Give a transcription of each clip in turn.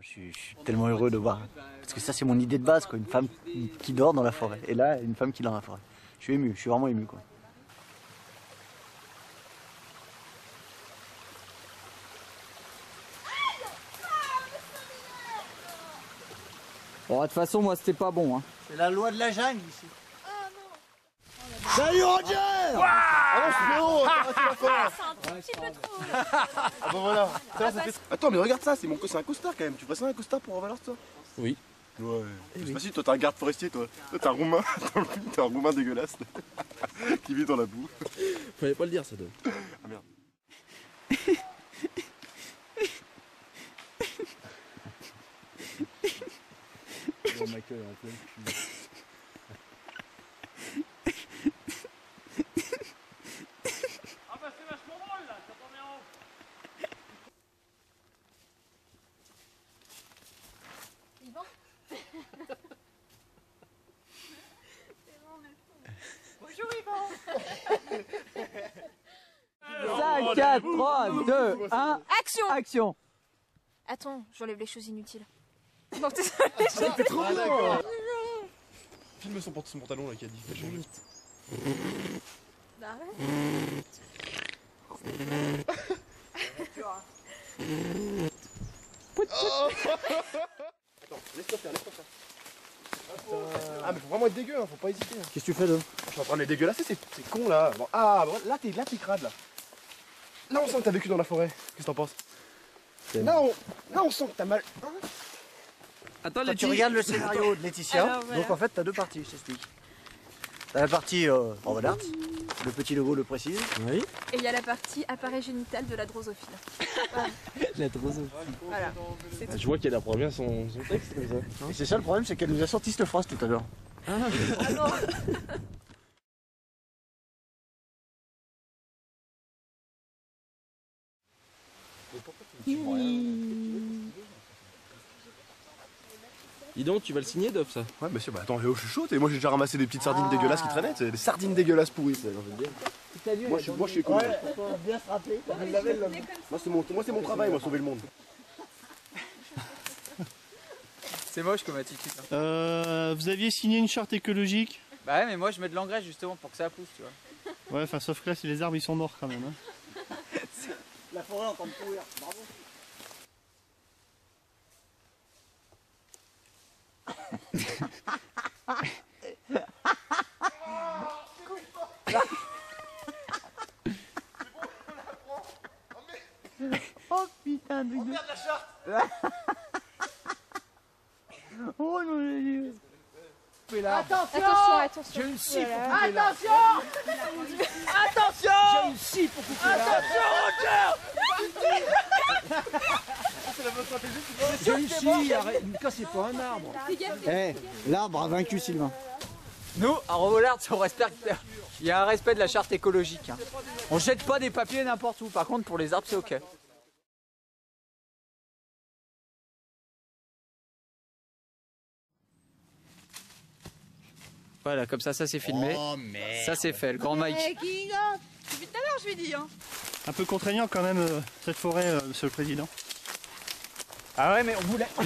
Je suis tellement heureux de voir. Parce que ça, c'est mon idée de base, quoi. Une femme qui dort dans la forêt. Et là, une femme qui dort dans la forêt. Je suis ému, je suis vraiment ému, quoi. Bon, de toute façon, moi, c'était pas bon. Hein. C'est la loi de la jungle, ici. Salut Roger! Ah non, c'est haut, C'est un tout petit peu trop. Ah bah voilà. Attends, mais regarde ça, c'est un costard quand même. Tu ferais ça un costard pour Valence, toi? Oui. Ouais. C'est facile, toi t'es un garde forestier, toi. Toi t'es un roumain, dans le film, t'es un roumain dégueulasse qui vit dans la boue. Fallait pas le dire, ça donne. Ah merde. Bon, Michael, en plein cul. Ah bah c'est vachement drôle là, ça tombe bien en haut. Yvan. C'est bon, merci. Bonjour Yvan. 5, 4, 3, 2, 1. Action. Action. Attends, j'enlève les choses inutiles. Non, désolé. T'es trop d'accord. Filme son pantalon là qui a dit. Attends, laisse-toi faire. Ah mais faut vraiment être dégueu, hein, faut pas hésiter. Qu'est-ce que tu fais, là? Je suis en train de les dégueulasser, c'est con là. Bon, ah bon, là t'es crade là. Là on sent que t'as vécu dans la forêt. Qu'est-ce que t'en penses? Là on sent que t'as mal. Attends, Quand tu regardes le scénario de Laetitia, Alors, voilà. donc en fait, t'as deux parties, je t'explique. T'as la partie Robert Art, le petit logo le précise. Oui. Et il y a la partie appareil génital de la drosophile. La drosophile. Voilà. Je vois qu'elle apprend bien son texte comme ça. Et c'est ça le problème, c'est qu'elle nous a sorti cette phrase tout à l'heure. Ah non. Dis donc, tu vas le signer, Dove, ça? Ouais monsieur, bah attends, je suis chaud, et moi j'ai déjà ramassé des petites sardines dégueulasses qui traînaient, c'est des sardines dégueulasses pourries, ça, j'ai envie de dire. Moi je suis écolo. Bien frappé. Moi c'est mon travail, moi, sauver le monde. C'est moche comme attitude. Vous aviez signé une charte écologique? Bah ouais, mais moi je mets de l'engrais justement pour que ça pousse, tu vois. Ouais, enfin sauf que là, si les arbres ils sont morts quand même. Hein. La forêt est en train de pourrir, bravo. Oh putain de... On perd la charte. Oh non, j'ai dit... Attention. J'ai une scie pour Voilà. couper là. Attention. J'ai une scie pour couper là. J'ai une scie, arrête, ne cassez pas un arbre. Eh, l'arbre a vaincu Sylvain. Nous, à Rovolard, on respecte. Il y a un respect de la charte écologique. Hein. On jette pas des papiers n'importe où. Par contre, pour les arbres, c'est ok. Voilà, comme ça c'est filmé. Oh merde. Ça c'est fait, le grand Mike. Depuis tout à l'heure, je lui dis. Hein. Un peu contraignant quand même cette forêt, monsieur le président. Ah ouais, mais on voulait... Oh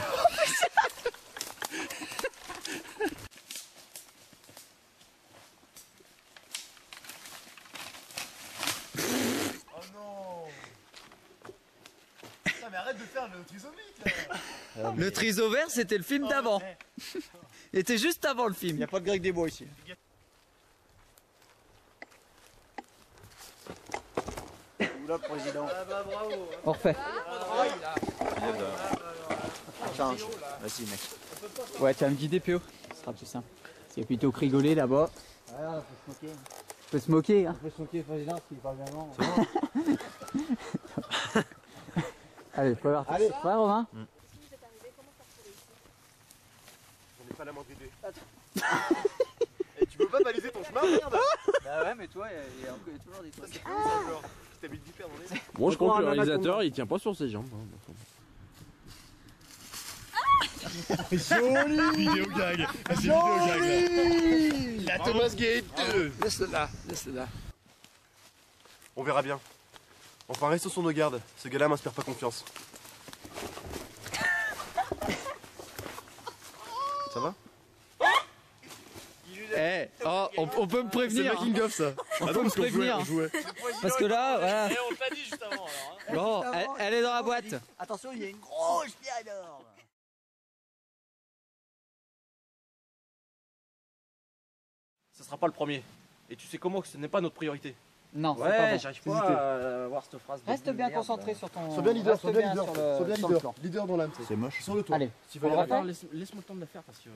non. Putain mais arrête de faire le trisomique là. Le triso vert, c'était le film d'avant. Il était juste avant le Il film. n'y a pas de grec des bois ici. Oula, président. On refait. Attends, vas-y mec. Ouais, tu vas me guider, PO. Ce sera plus simple. C'est plutôt que rigoler là-bas. Ah, faut se moquer. Faut se moquer, hein. Faut se moquer, président, ce qui est pas vraiment. Allez, faut voir. Allez. Ouais, Romain. J'en ai pas la moindre idée. Et tu peux pas baliser ton chemin, merde. Bah ouais, mais toi, il y a toujours des trucs. C'est comme ça genre. Si t'habites du père dans les... Bon, je crois que le réalisateur, il tient pas sur ses jambes. Hein. Joli. Vidéo gag. C'est vidéo gag là. La Thomas Gate 2. Laisse-le là, laisse-le là. On verra bien. Enfin restons sur nos gardes. Ce gars-là m'inspire pas confiance. Ça va? Eh, oh, on peut me C'est prévenir. making of ça. On Ah peut non, me parce qu'on jouait, prévenir. on jouait. Parce que là, voilà. Et on t'a dit juste avant alors. Bon, elle est dans la boîte. Attention, il y a une grosse pierre énorme. Ça sera pas le premier. Et tu sais comment que ce n'est pas notre priorité. Non, c'est pas Ouais, bon. j'arrive pas à voir cette phrase. de Reste bien merde. concentré sur ton. Sois bien leader, reste sois bien leader. sur Sois bien sur le plan. leader. Leader dans l'âme, tu sais. C'est moche. Sur le toit. Allez, Si tu vas on y le arriver. refait. Laisse-moi le temps de la faire parce que.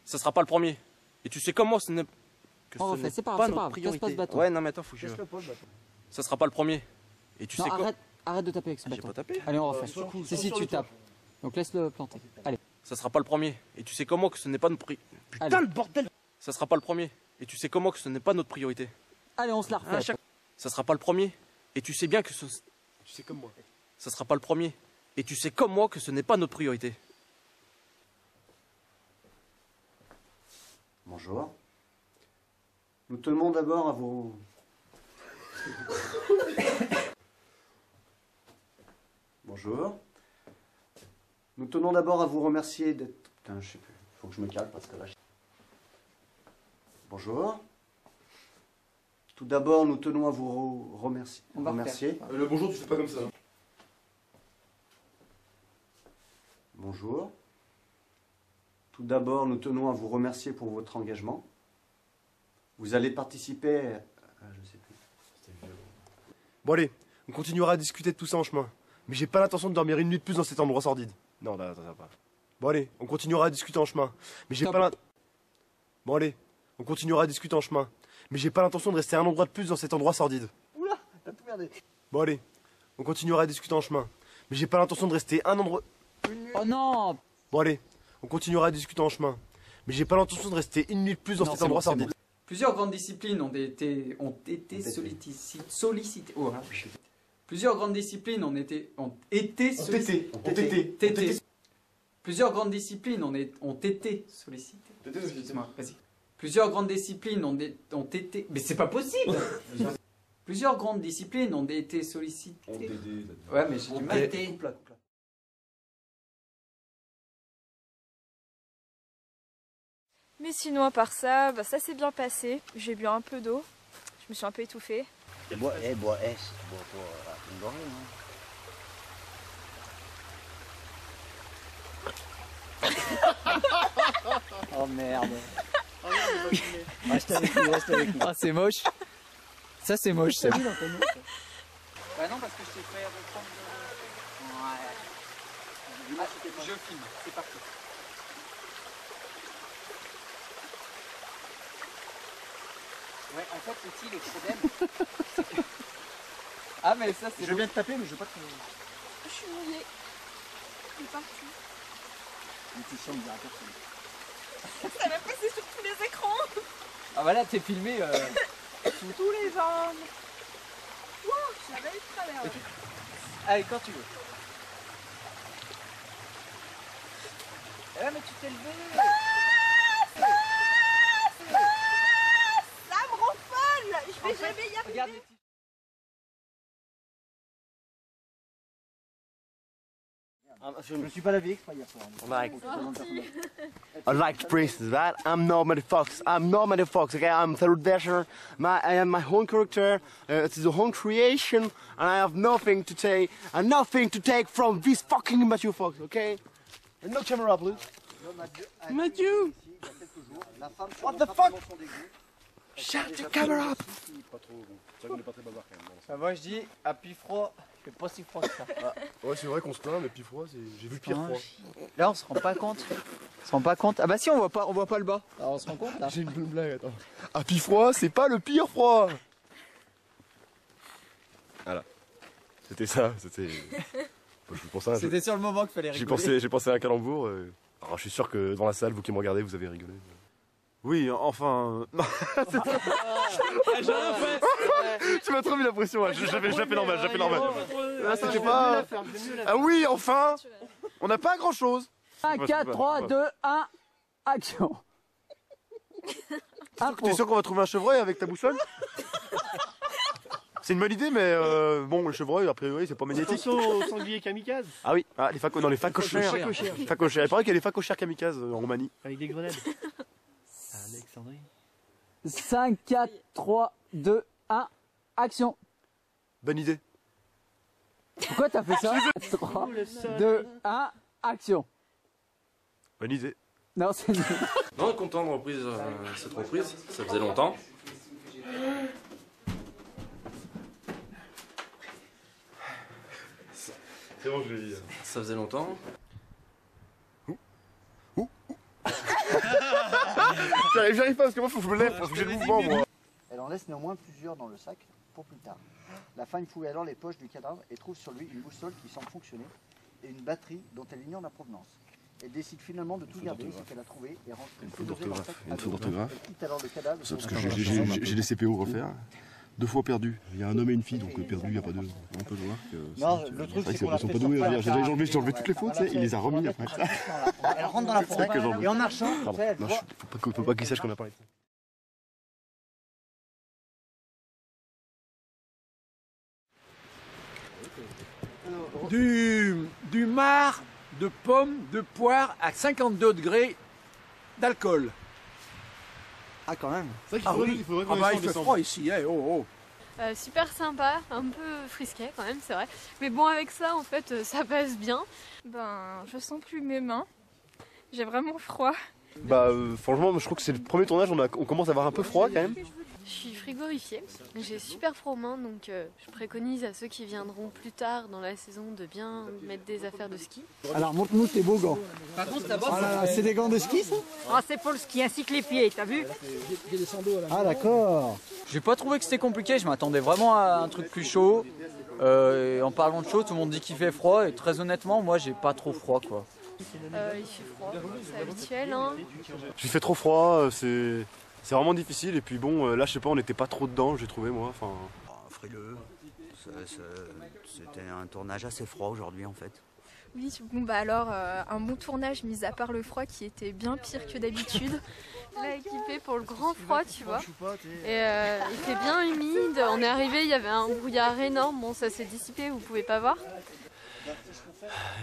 Ça sera pas le premier. Et tu sais comment ce n'est. Que On ce refait, n'est c'est pas grave, pas c'est pas notre grave. Casse priorité. pas ce bâton. Ouais, non, mais attends, faut que je. Laisse-le pas, le bâton. Ça sera pas le premier. Et tu Non, sais quoi. arrête de taper avec ce Ah, j'ai bâton. pas tapé. Allez, on refait. sois cool, Si, sois si, sur tu le toit. tapes. Donc laisse-le planter. Allez. Ça sera pas le premier. Et tu sais comment que ce n'est pas notre priorité. Putain, Allez. le bordel. Ça sera pas le premier. Et tu sais comment que ce n'est pas notre priorité. Allez, on se la refait. À chaque- Ça sera pas le premier. Et tu sais bien que ce. Tu sais comme moi. Ça sera pas le premier. Et tu sais comme moi que ce n'est pas notre priorité. Bonjour. Nous tenons d'abord à vous... Bonjour. Nous tenons d'abord à vous remercier d'être... Putain, je sais plus. Faut que je me calme parce que là... Bonjour. Tout d'abord, nous tenons à vous remercier. On va remercier. Le bonjour, tu fais pas comme ça. Bonjour. Tout d'abord, nous tenons à vous remercier pour votre engagement. Vous allez participer... je sais plus. Bon allez, on continuera à discuter de tout ça en chemin. Mais j'ai pas l'intention de dormir une nuit de plus dans cet endroit sordide. Non, là, ça va pas. Bon allez, on continuera à discuter en chemin. Mais j'ai Stop. pas l'intention... Bon allez, on continuera à discuter en chemin. Mais j'ai pas l'intention de rester un endroit de plus dans cet endroit sordide. Oula, t'as tout merdé. Bon allez, on continuera à discuter en chemin. Mais j'ai pas l'intention de rester un endroit... Oh non. Bon allez, on continuera à discuter en chemin. Mais j'ai pas l'intention de rester une nuit de plus dans Non, cet c'est endroit bon, c'est sordide. bon. Plusieurs grandes disciplines ont été sollicitées. Oh, hein. Plusieurs grandes disciplines ont été sollicitées. Plusieurs grandes disciplines ont été sollicitées. Excuse-moi, vas-y. Plusieurs grandes disciplines ont été. Mais c'est pas possible. Plusieurs grandes disciplines ont été sollicitées. Ouais, mais j'ai du mal. Coupe-la, coupe-la. Mais sinon, à part ça, bah, ça s'est bien passé. J'ai bu un peu d'eau. Je me suis un peu étouffée. Bois pas une gorgée, hein. Oh merde. Reste avec nous, reste avec nous. Ah, c'est moche. Ça, c'est moche, ça. Bah non, parce que je t'ai fait reprendre le... Ouais. Je filme, c'est parti. Ouais, en fait, le problème... c'est que- Ah, mais ça, c'est... Je viens de taper, mais je veux pas te... Je suis mouillée. Il est parti. Ça va passer sur tous les écrans. Ah bah là, t'es filmé... Sous tous les angles. Wouh, j'avais eu de travers. là. Allez, quand tu veux. Eh ouais, mais tu t'es levé. Ça me rend folle. Je vais jamais y arriver. Regarde les petits... Je me suis pas lavé exprès hier soir. I like Prince, right? I'm Normandy Fox. I'm Normandy Fox, okay? I'm third dasher. I am my own character. It is a own creation, and I have nothing to take and nothing to take from this fucking Matthew Fox, okay? And no camera, please. Matthew! What the fuck? Shut the camera up! Moi, je dis, à puis froid, il fait pas si froid que ça. Ouais, c'est vrai qu'on se plaint, mais puis froid, j'ai vu pire froid. Là, on se rend pas compte. On se rend pas compte. Ah bah si, on voit pas le bas. Alors, on se rend compte, là. J'ai une bonne blague, attends. Ah, puis froid, c'est pas le pire froid! Voilà. C'était ça, c'était. Je pensais à un jeu. C'était sur le moment qu'il fallait rigoler. J'ai pensé à un calembour. Alors, je suis sûr que dans la salle, vous qui me regardez, vous avez rigolé. Oui, enfin. J'ai rien fait. Tu m'as trop mis la pression, ouais. Je l'ai fait normal, Là, c'était pas. Ah oui, enfin. On n'a pas grand chose. 1, 4, 3, 2, 1, action. T'es sûr qu'on va trouver un chevreuil avec ta boussole? C'est une bonne idée, mais bon, le chevreuil, a priori, c'est pas magnétique. Attention aux sangliers kamikazes. Ah oui, ah, les facochères. Facochères. Il paraît qu'il y a des facochères kamikazes en Roumanie. Avec des grenades. Alexandrie. 5, 4, 3, 2, 1, action. Bonne idée. Pourquoi t'as fait ça? 3, 2, 1, action. Bonne idée. Non, c'est nul. Non, content de reprise, cette reprise, ça faisait longtemps. C'est bon, je l'ai dit. Ça faisait longtemps. J'arrive pas parce que moi, faut que je me lève, parce que j'ai le mouvement, moi. Elle en laisse néanmoins plusieurs dans le sac pour plus tard. La femme fouille alors les poches du cadavre et trouve sur lui une boussole qui semble fonctionner et une batterie dont elle ignore la provenance. Elle décide finalement de tout garder, ce qu'elle a trouvé, et range une faute d'orthographe. Une faute d'orthographe. Elle quitte alors le cadavre. Parce que j'ai les CPO à refaire. 2 fois perdu. Il y a un homme et une fille, donc perdu, il n'y a pas de. On peut voir que. Non, le truc, c'est qu'on a fait J'ai enlevé toutes les fautes, il les a remis après. Elle rentre dans la forêt et en marchant, elle voit. Faut pas qu'il sache qu'on a parlé de ça. Du marc de pommes, de poire à 52 degrés d'alcool. Ah, quand même. Ah oui, il fait froid ici, hein, oh. Super sympa, un peu frisquet quand même, c'est vrai. Mais bon, avec ça, en fait, ça passe bien. Ben, je sens plus mes mains. J'ai vraiment froid. Bah, franchement, je trouve que c'est le premier tournage, on commence à avoir un peu froid quand même. Je suis frigorifiée, j'ai super froid aux mains, donc je préconise à ceux qui viendront plus tard dans la saison de bien mettre des affaires de ski. Alors montre-nous tes beaux gants. Par contre, d'abord, C'est des gants de ski ça? Ah, c'est pour le ski ainsi que les pieds, t'as vu? Ah d'accord. j'ai pas trouvé que c'était compliqué, je m'attendais vraiment à un truc plus chaud. Et en parlant de chaud, tout le monde dit qu'il fait froid, et très honnêtement, moi j'ai pas trop froid quoi. Il fait froid, c'est habituel, hein. Il fait trop froid, c'est vraiment difficile, et puis bon, là je sais pas, on n'était pas trop dedans, j'ai trouvé moi. Enfin... Frileux, c'était un tournage assez froid aujourd'hui en fait. Oui, bon bah alors, un bon tournage, mis à part le froid qui était bien pire que d'habitude. Là, équipé pour le grand froid, tu vois. Et il était bien humide, on est arrivé, il y avait un brouillard énorme, bon ça s'est dissipé, vous pouvez pas voir.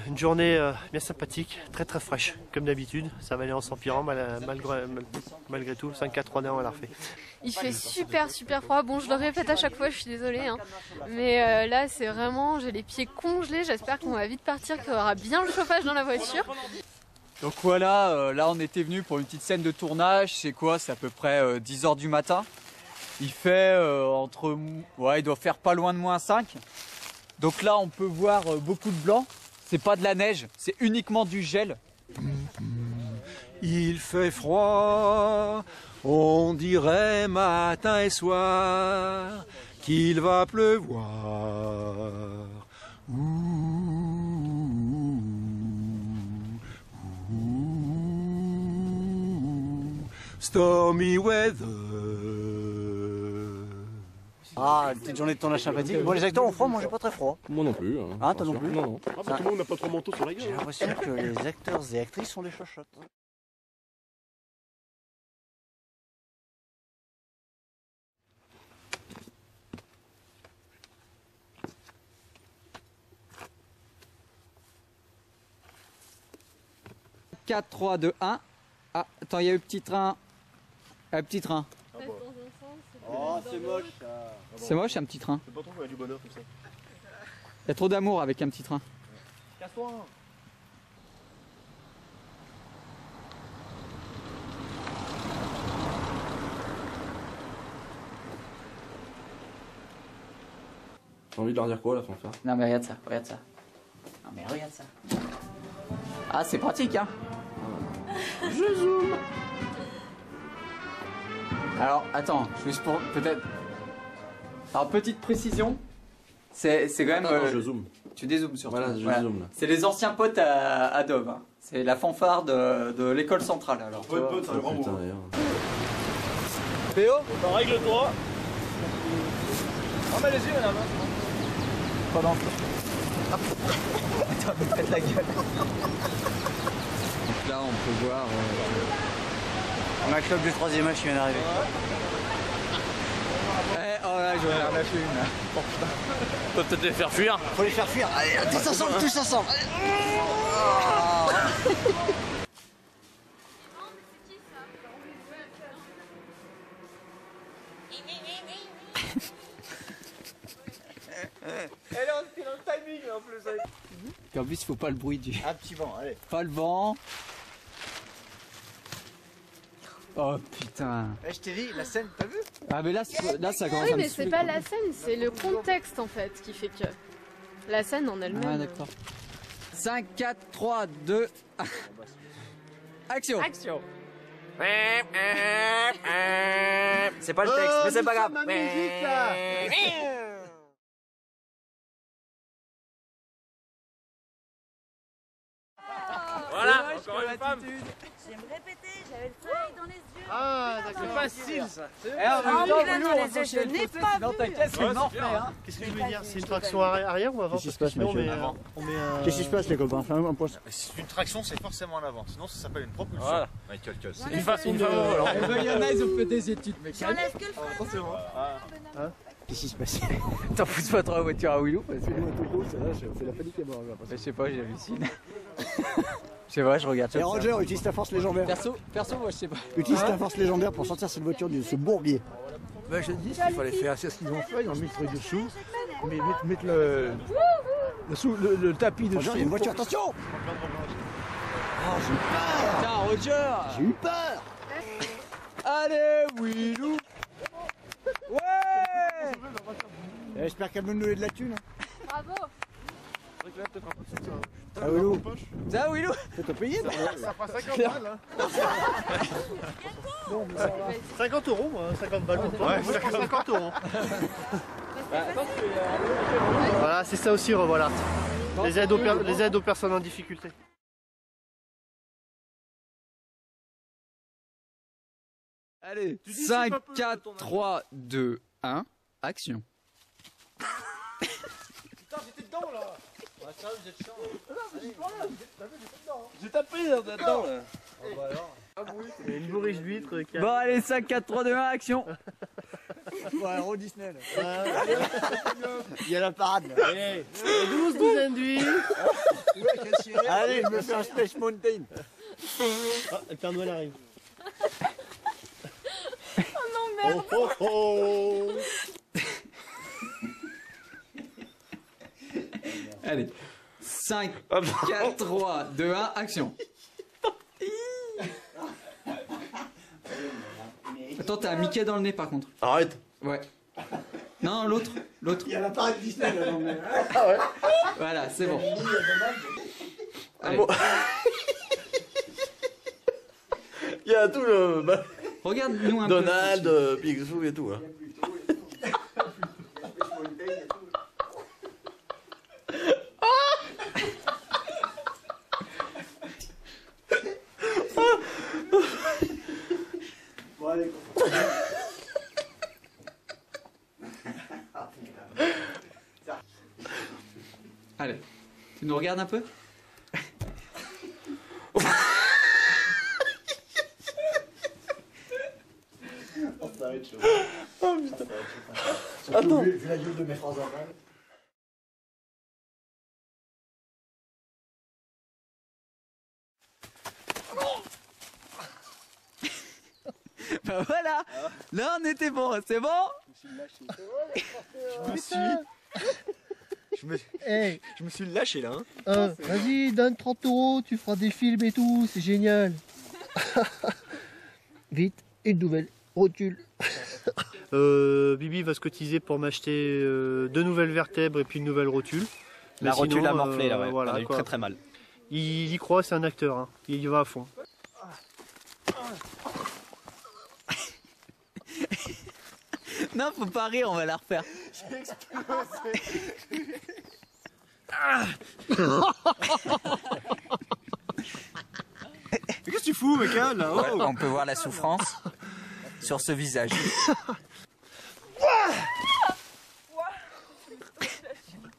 Une journée bien sympathique, très très fraîche, comme d'habitude. Ça va aller en s'empirant malgré tout. 5, 4, 3, 2, 1, on l'a refait. Il fait super froid. Bon, je le répète à chaque fois, je suis désolée. Hein. Mais là, c'est vraiment, j'ai les pieds congelés. J'espère qu'on va vite partir, qu'il y aura bien le chauffage dans la voiture. Donc voilà, là on était venu pour une petite scène de tournage. C'est quoi? C'est à peu près 10h du matin. Il fait il doit faire pas loin de -5. Donc là, on peut voir beaucoup de blanc. C'est pas de la neige, c'est uniquement du gel. Il fait froid, on dirait matin et soir qu'il va pleuvoir. Stormy weather. Ah, une petite journée de tournage sympathique. Bon, les acteurs ont froid, moi j'ai pas très froid. Moi non plus. Ah, toi non plus? Non. Ah, bah, tout le monde n'a pas trop manteau sur la gueule. J'ai l'impression que les acteurs et actrices sont des chochottes. « 4, 3, 2, 1. Ah, attends, il y a eu petit train. Un petit train. Oh, c'est moche ça. C'est moche un petit train. C'est pas trop qu'on a du bonheur comme ça. Il y a trop d'amour avec un petit train. Casse-toi. T'as envie de leur dire quoi là, fanfare? Non mais regarde ça, Non mais regarde ça. Ah c'est pratique hein. Je zoome. Alors attends, juste pour peut-être. Alors petite précision, c'est quand même. Attends, je zoome. Tu dézoomes surtout. Voilà, je zoome là. C'est les anciens potes à Adobe. Hein. C'est la fanfare de l'école centrale alors. Pote, c'est un grand mot. Théo, règle-toi. Ah mais allez-y madame. pendant. Attends, mais faites la gueule. Donc là on peut voir. On a le club du 3e âge qui vient d'arriver. Oh là, j'aurais l'air lâché une. On peut peut-être les faire fuir. Faut les faire fuir. Allez, tous ensemble, tous ensemble. Elle est dans le timing en plus. Et en plus, il faut pas le bruit du. Un petit vent, allez. Pas le vent. Oh putain. Je t'ai dit, la scène, t'as vu? Ah mais là ça commence à Oui, me mais saouler. c'est pas la scène, c'est le contexte en fait qui fait que. La scène en elle-même. Ah d'accord. 5, 4, 3, 2, action. Action. C'est pas le texte, mais c'est pas grave. Voilà, encore une femme. Je vais me répéter, j'avais le soleil dans les yeux. Ah, d'accord. C'est facile ça. Oh, mais là, dans les yeux, je n'ai pas vu. Qu'est-ce que je veux dire? C'est une traction arrière ou avant? Qu'est-ce qui se passe, Sinon, monsieur? Qu'est-ce qui se passe, les copains? C'est une traction, c'est forcément en avant. Sinon, ça s'appelle une propulsion. Voilà. Michael Kuss. Une femme au volant. Il y en a, ils ont fait des études, mais J'enlève que le frein. Qu'est-ce qui se passe? t'en pousses pas trop la voiture à Willou parce que moi tout gros, ça va, je fais la panique à mort. Je sais pas, j'hallucine. Je sais pas, je regarde ça. Et Roger, utilise ta force légendaire. Perso, moi je sais pas. Utilise ta force légendaire pour sortir cette voiture de ce bourbier. Ben, je dis qu'il fallait faire, c'est ce qu'ils ont fait, ils ont mis le truc dessous, mais mettre le tapis Roger, dessous. il y a une voiture, attention! Oh, j'ai eu peur! Tiens, Roger! J'ai eu peur! Allez, Willou! Ouais! J'espère qu'elle va nous donner de la thune. Bravo. Ah Willou! Ça, Willou! T'as payé? Ça fera 50 balles. Hein. Bon, mais ça va. 50 €, moi, 50 balles pour toi. Ouais, 50 €. Voilà, c'est ça aussi, Revoilart. Les aides aux personnes en difficulté. Allez, 5, 4, 3, 2, 1, action. Putain, j'étais dedans là. Ouais, ça, vous êtes chiant. J'ai tapé là-dedans là. Il y a une bourriche d'huîtres qui a... Bon, allez, 5, 4, 3, 2, 1, action. Ouais, Euro Disney là. Il y a la parade là. Allez, 12 douzaines d'huîtres. Allez, je me fais un Space Mountain. Ah, le Père Noël arrive. Oh non, merde. Oh oh oh. Allez, 5, 4, 3, 2, 1, action. Attends, t'as un Mickey dans le nez par contre. Arrête. Ouais. Non, l'autre. Il y a la parade Disney là. Non, mais... Ah ouais. Voilà, c'est bon. Allez. Il y a tout le... Regarde-nous un Donald, Picsou et tout. Hein. Bon, allez, Allez, tu nous regardes un peu? ça va être chaud. Oh putain. Attends. Vu la gueule de mes phrases après. Bah voilà. Là on était bon, c'est bon? Je me suis lâché là. Hein. Vas-y, donne 30 €, tu feras des films et tout, c'est génial. Vite, une nouvelle rotule. Bibi va se cotiser pour m'acheter 2 nouvelles vertèbres et puis une nouvelle rotule. La Mais rotule sinon, a morflé là, ouais. Voilà, On a eu quoi. très très mal. Il y croit, c'est un acteur, hein. Il y va à fond. Non, faut pas rire, on va la refaire. J'ai explosé. Qu'est-ce que tu fous, mec, là? Ouais, on peut voir la souffrance sur ce visage.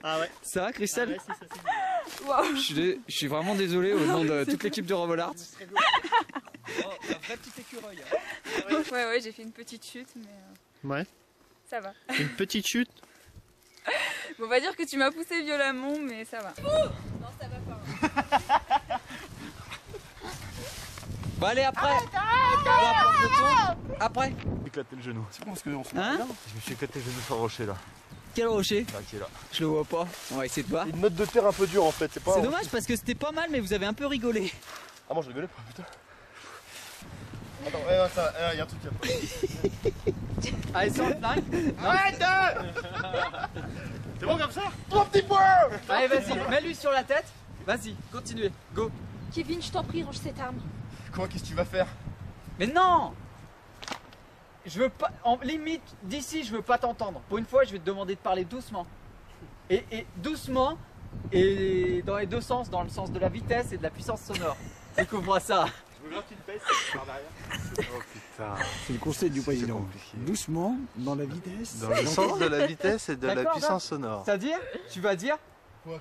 Ah ouais. Ça va, Christelle? Ah ouais, si, ça, Je suis vraiment désolé au nom de toute l'équipe de Revoilart. Ouais, j'ai fait une petite chute, mais. Ouais. Ça va. Une petite chute. Bon, on va dire que tu m'as poussé violemment, mais ça va. Non, ça va pas. Bon allez après. Après. Je me suis éclaté le genou. C'est bon parce que on se Hein? Je me suis éclaté le genou sur le rocher là. Quel rocher? Là, qui est là. Je le vois pas. On va essayer de voir. Une note de terre un peu dure en fait. C'est dommage parce que c'était pas mal mais vous avez un peu rigolé. Ah moi je rigolais pas putain. Attends, il y a un truc là. Allez sur le flingue. Arrête. C'est bon comme ça? Trop petit peu. Allez vas-y, mets-lui sur la tête. Vas-y, continuez. Go. Kevin, je t'en prie, range cette arme. Quoi, qu'est-ce que tu vas faire? Mais non! Je veux pas. En limite, d'ici, je veux pas t'entendre. Pour une fois, je vais te demander de parler doucement. Et doucement, et dans les deux sens, dans le sens de la vitesse et de la puissance sonore. Découvre ça. Je veux bien que tu te pèses par derrière. Oh putain. C'est le conseil du président. Doucement, dans la vitesse. Dans le sens de la vitesse et de la D'accord, puissance sonore. C'est-à-dire, tu vas dire.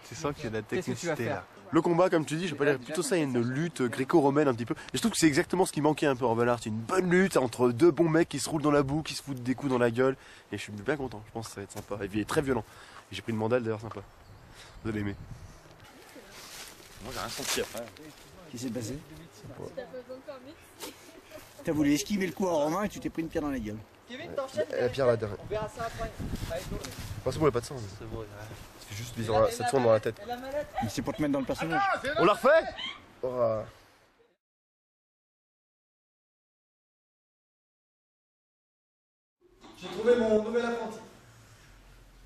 Tu sens qu'il y a de la Qu'est-ce que tu vas technicité faire? là. Le combat, comme tu dis, je peux dire plutôt ça, il y a une lutte gréco-romaine un petit peu. Et je trouve que c'est exactement ce qui manquait un peu en Valhalla. C'est une bonne lutte entre deux bons mecs qui se roulent dans la boue, qui se foutent des coups dans la gueule. Et je suis bien content, je pense que ça va être sympa. Et puis il est très violent. Et j'ai pris une mandale d'ailleurs sympa. Vous allez aimer. Moi j'ai rien senti après. Qu'est-ce qui s'est passé? T'as voulu esquiver le coup en romain et tu t'es pris une pierre dans la gueule. Kevin, t'enchaînes. La pierre là derrière. On verra ça après. Allez, go. Oh, c'est bon, il n'y a pas de sang. C'est bon, c'est juste ça tourne dans la tête. Et la mallette? Mais c'est pour te mettre dans le personnage. On la refait? Oh. J'ai trouvé mon nouvel apprenti.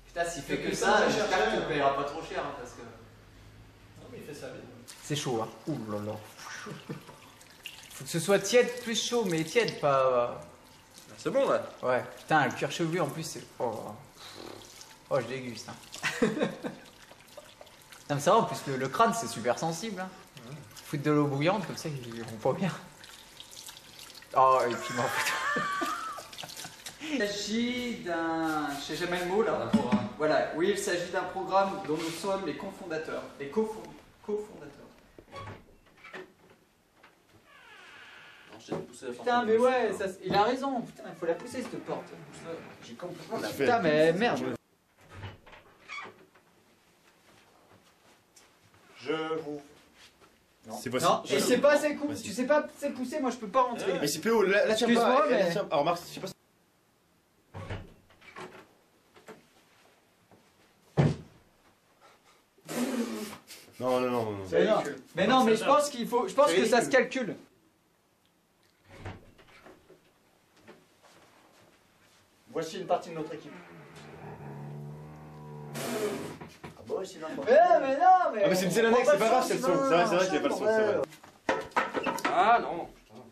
Putain, s'il fait que ça, j'espère que tu ne payeras pas trop cher hein, parce que. Non, mais il fait ça bien. C'est chaud, hein. Ouh là là. Faut que ce soit tiède, plus chaud, mais tiède, pas. C'est bon là. Ouais, putain, le cuir chevelu en plus, c'est. Oh, je déguste. Hein. Non, mais c'est vrai, en plus, le crâne, c'est super sensible. Hein. Foutre de l'eau bouillante, comme ça, ils vont pas bien. Oh, et puis, non, putain. Il s'agit d'un. Je sais jamais le mot là. Voilà, oui, il s'agit d'un programme dont nous sommes les cofondateurs. Les cofondateurs. Putain, mais ouais, ça, il a raison. Putain, il faut la pousser cette porte. J'ai complètement la. Putain, mais merde. Je vous. C'est possible. Non, et c'est pas assez cool. Tu sais pas assez pousser, moi je peux pas rentrer. Mais c'est PO, là tiens pas. Excuse-moi, mais. Alors Marc, je sais pas. Non. Mais non, mais je pense qu'il faut. Je pense que ça se calcule. Voici une partie de notre équipe. Ah bah ouais, c'est n'importe Mais non, mais. Ah mais c'est l'annexe, c'est pas grave, c'est le son. C'est vrai qu'il n'y a pas le son, c'est vrai. Ah non. Non.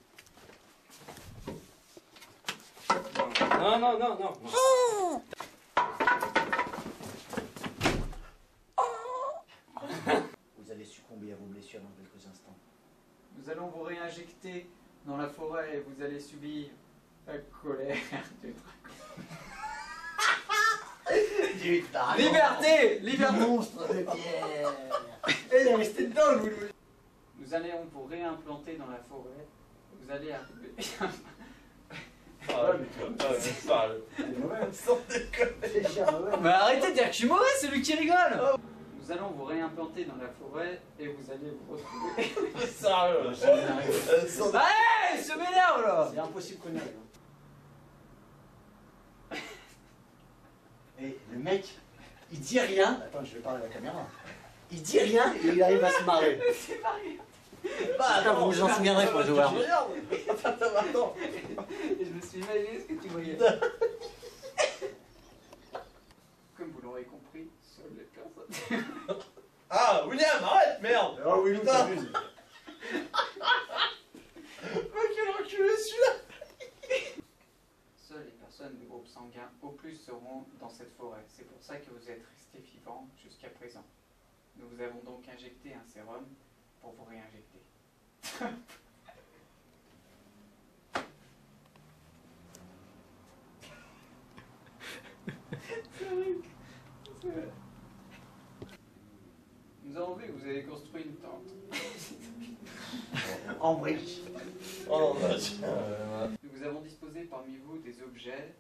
Vous allez succomber à vos blessures dans quelques instants. Nous allons vous réinjecter dans la forêt et vous allez subir la colère du dragon. Liberté! Liberté! Monstre de pierre. Elle est restée dedans, le boulot. Nous allons vous réimplanter dans la forêt. Vous allez arriver. Mais arrêtez de dire que je suis mauvais, c'est lui qui rigole! Nous allons vous réimplanter dans la forêt et vous allez vous retrouver. Sérieux, Hey, se m'énerve là! C'est impossible qu'on y arrive. Et le mec, il dit rien. Attends, je vais parler à la caméra. Il dit rien et il arrive à se marrer. C'est pas rien. Bah, vous vous en souviendrez pour le voir. Attends. Et je me suis imaginé ce que tu voyais. Comme vous l'aurez compris, seules les personnes. Ah, William, arrête, merde. Oh oui, putain. t'abuses. Mais quel enculé celui-là. Seules les personnes du groupe sanguin au plus seront dans cette forêt. C'est pour ça que vous êtes restés vivants jusqu'à présent. Nous vous avons donc injecté un sérum pour vous réinjecter. Nous avons vu que vous avez construit une tente. En briques. Oh non, Nous avons disposé parmi vous des objets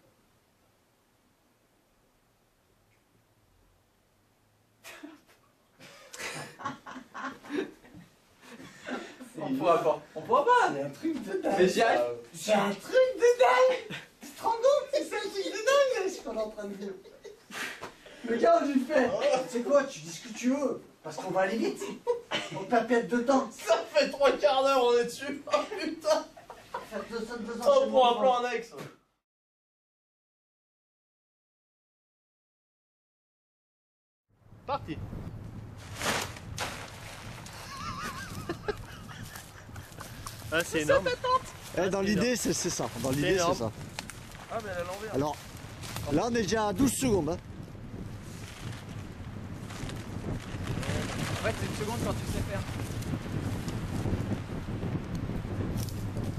On pourra pas. On pourra pas. C'est un truc de dingue. Mais j'y arrive. C'est un truc de dingue. Tu te rends compte que c'est un truc de dingue ce qu'on est en train de vivre. Le gars, on lui fait. Tu sais quoi, tu dis ce que tu veux. Parce qu'on va aller vite. On peut perdre de temps. Ça fait 3 quarts d'heure, on est dessus. Oh putain. On prend un plan annexe. Parti. Ah, c'est énorme. Dans l'idée, c'est ça. Dans l'idée, c'est ça. Ah, mais elle est à l'envers. Alors, là, on est déjà à 12 secondes. Hein. En fait, c'est une seconde quand tu sais faire.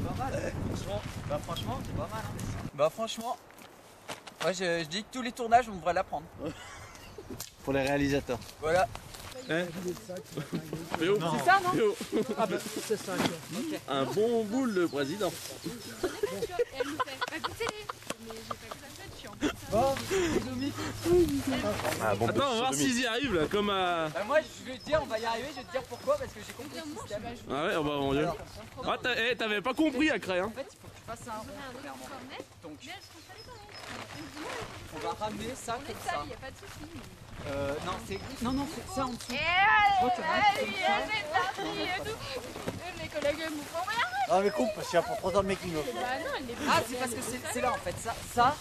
Pas mal. Franchement, c'est pas mal. Hein. Bah franchement, moi je dis que tous les tournages on devrait l'apprendre. Pour les réalisateurs. Voilà. Hein C'est ça, non? Ah bah c'est ça. Okay. Un bon boule de président. Et elle nous fait, bah goûtez-les. Mais j'ai pas que ça fait, je suis en Ah, bon, attends, on va voir s'ils y arrivent là, comme à. Bah moi je vais te dire, on va y arriver, je vais te dire pourquoi, parce que j'ai compris le système. Ah ouais, oh bah mon dieu. Ah, t'avais pas compris à créer, hein. En fait, il faut que tu fasses un rond, clairement. Donc, mais elles sont pas les pareilles. on va ramener ça On comme est ça. sale, y a pas de soucis. Non, c'est ça en dessous. Les collègues me font rien. Ah, mais coupe, parce qu'il y a pour 3 ans de making of. Bah non, elle est Ah, c'est parce que c'est là en fait, ça.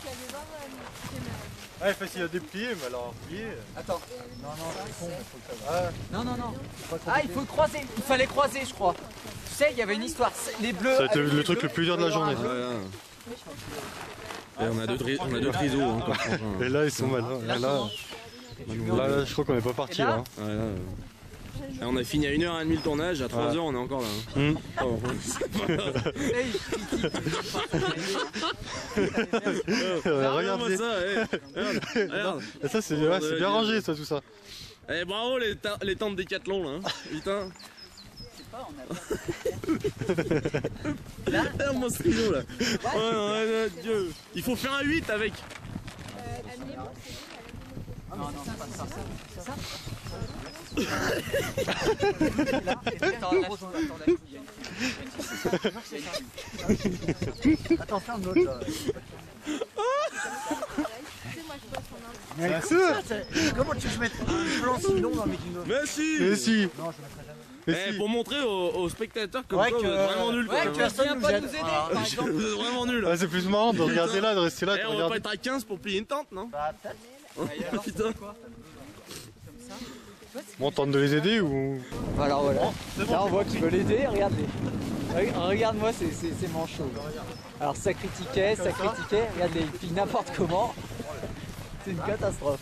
Ouais, facile à déplier, mais alors plier. Attends. Non, c'est con, il faut le savoir. Ah, Non. Ah, il faut croiser. Il fallait croiser, je crois. Tu sais, il y avait une histoire. Les bleus. ça a été le truc le plus dur de la journée. Et on a deux trisos, hein, comme ça. Et là, ils sont mal. Là, je crois qu'on n'est pas parti là. Ouais, là, et on a fini à 1h30 le tournage, à 3h on est encore là. Hein. Oh, Regardez ça, regarde. Ça c'est bien rangé ça, tout ça. Eh bravo les tentes Décathlon là, hein. Putain. Là, mon stylo là. Ouais, Dieu. Il faut faire un 8 avec. Non, c'est pas ça. C'est ça? Attends, ferme l'autre là. Mais comment tu veux que je mette un plan sinon dans le making of? Mais si. Non, je mettrai jamais. Pour montrer aux spectateurs comme Ouais, quoi vous êtes vraiment nuls. Ouais, que personne pas nous aider, par exemple. Vous êtes vraiment nuls. C'est plus marrant de regarder là, de rester là. On va pas être à 15 pour plier une tente, non? Bah, peut-être. Putain. Bon, on tente de les aider ou... Alors voilà, là on voit qu'ils veulent aider, regardez. Regarde-moi ces manchots. Alors ça critiquait, regarde les filles n'importe comment. C'est une catastrophe.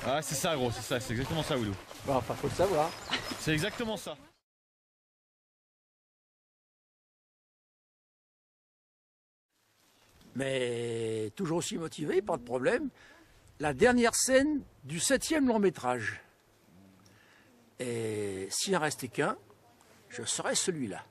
Ah c'est ça gros, c'est exactement ça Woulou. Bon, enfin faut le savoir. C'est exactement ça. Mais toujours aussi motivé, pas de problème. La dernière scène du 7e long métrage. Et s'il en restait qu'un, je serais celui-là.